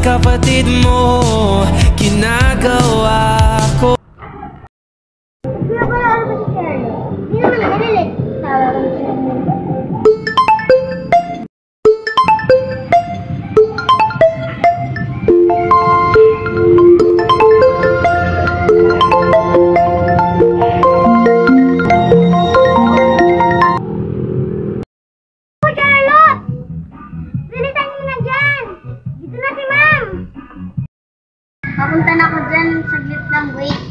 kapatid mo, ginagawa ko. Kaya pala ano ba si Carlo? Hindi naman nagalilit. Tawagan ko siya. Papunta na ako dyan, saglit lang, wait.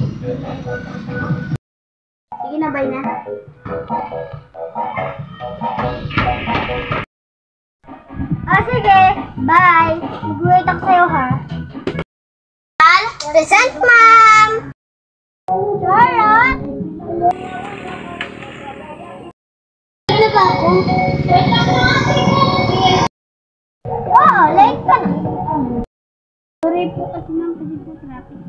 Sige na, bye na. Sige, bye. Mag-wait ako sa'yo, ha? Present, ma'am! Charlotte! Ano ba ako? Oo, late ka na. Sorry po kasi ma'am, kasi po traffic.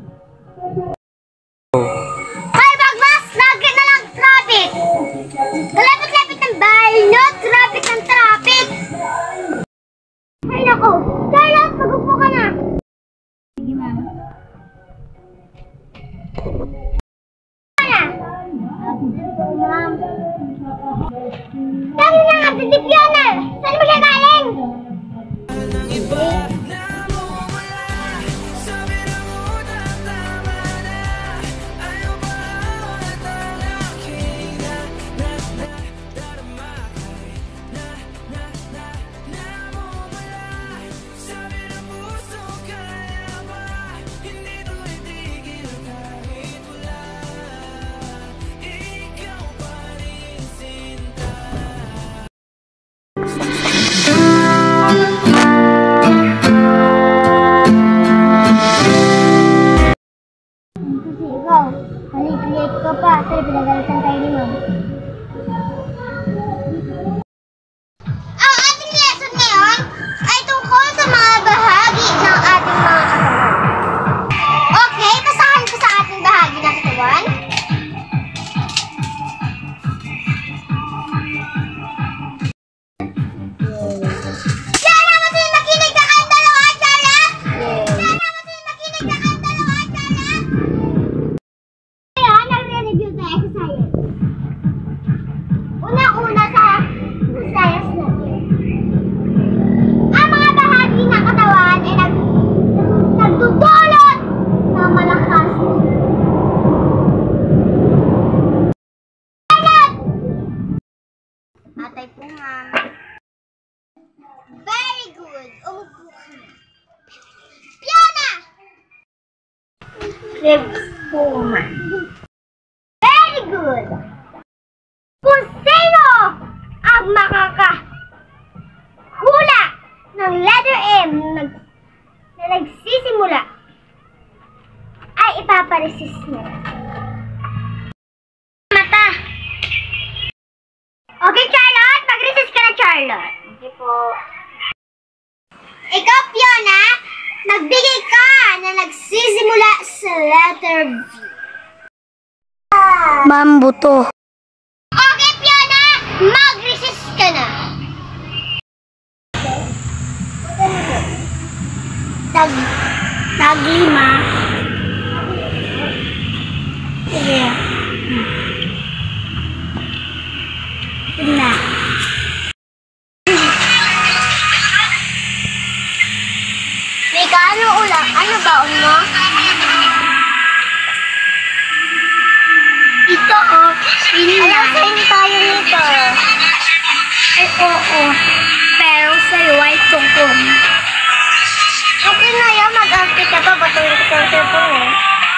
Hi, Bagmas! Lagi na lang traffic! Malapit-lapit ng bahay, no? Traffic ng traffic! Ay, naku! Charlotte, mag-upo ka na! Sige, ma'am. Ma'am. Dami na nga, titipyoner! Saan mo siya galing? Halik-halik ka pa, pero pinagalitan tayo ni ma'am. Ang ating lesson ngayon ay tungkol sa mga bahagi ng ating mga katawan. Okay, basahan ko sa ating bahagi ng katawan. Sana matuloy makinig ka kayong dalawa, Charlotte! Sana matuloy makinig ka kayong dalawa, Charlotte! Una-una sa science natin. Ang mga bahagi ng katawan ay nagdudulot ng malakas. Atay po nga. Very good. Umupo ka na. Fiona! Revoma. Very good. Kung sino ang makakahula ng letter M na nagsisimula ay ipaparesist nila. Mata. Okay, Charlotte? Mag-resist ka na, Charlotte. Hindi po. Ikaw, Fiona, nagbigay ka na nagsisimula sa letter V. Ma'am, buto. Okay, Fiona, mag-resist ka na. Tag-lima. Sige. Na. Mika, ano ulam? Ano baon mo? Ito, oh. Alasin tayo nito. Ay, oo. Pero sa'yo ay tungkong. Okay na yan, mag-outfit ka pa. Batong rectangle po eh.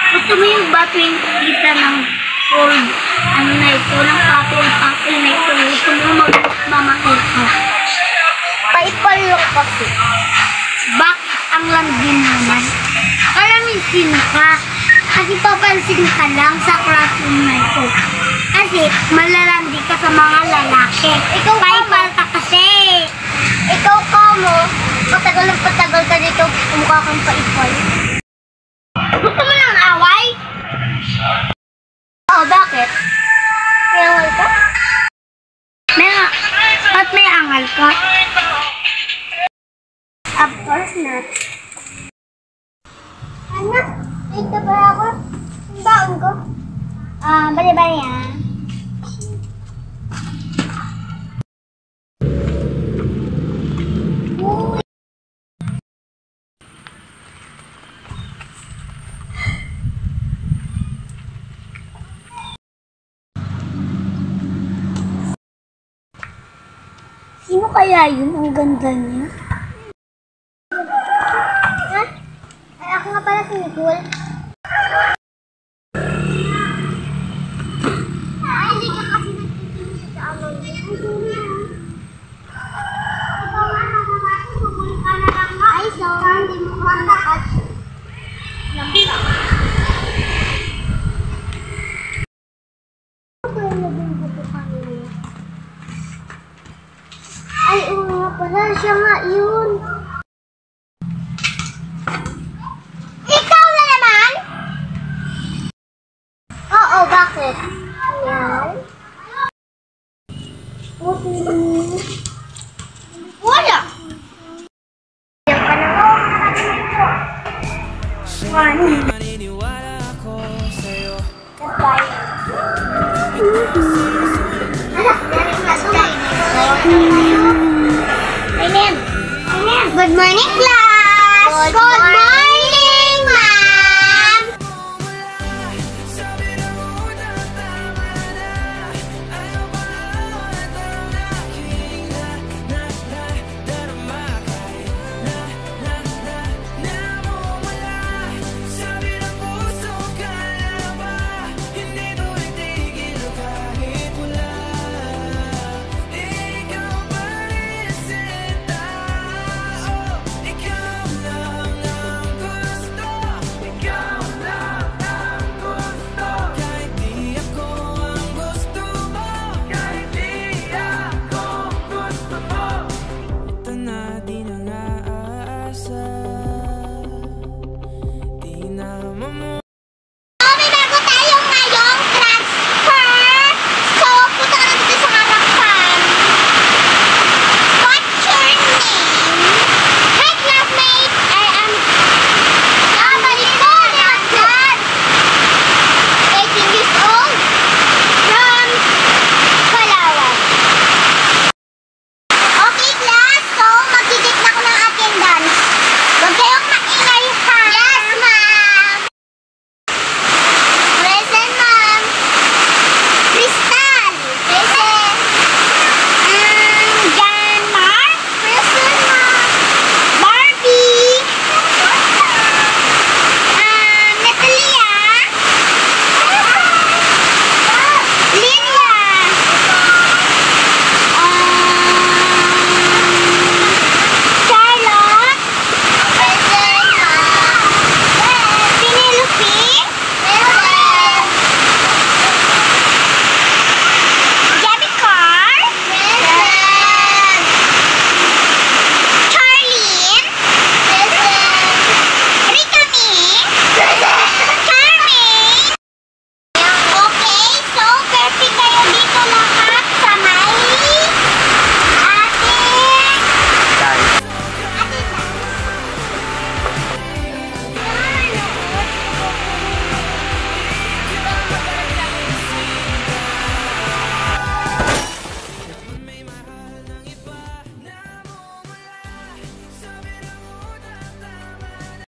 Gusto mo yung batong kita ng gold. Ano na ito? Ng papel na ito. Gusto mo magmamakit ka. Paipalok kasi. Bakit ang lambing naman? Alam sino ka? Kasi papansin ka lang sa classroom na ito. Kasi malalandi ka sa mga lalaki. Ikaw paipal ka kasi. Ikaw ka mo. Patagal ka dito. Mukha kang paipal. Gusto mo ng away? Oo, bakit? May angal ka? Ba't may angal ka? Of course not. Sino kaya yun? Ang ganda niya. Ha? Ay, ako nga pala si Nicole. Ay, hindi ka kasi nagtitingin sa amon. Ay, sorry ha. Ikaw nga, sumul ka na lang nga. Ay, sorry, hindi mo matakas. Lampa. Ano ba yung naging buto kanina? Ay, oo nga pala. Siya nga yun. Ikaw na naman? Oo, bakit? Yan. Wala. Yan ka na. Maniniwala ako sa'yo. Goodbye. Good morning, class!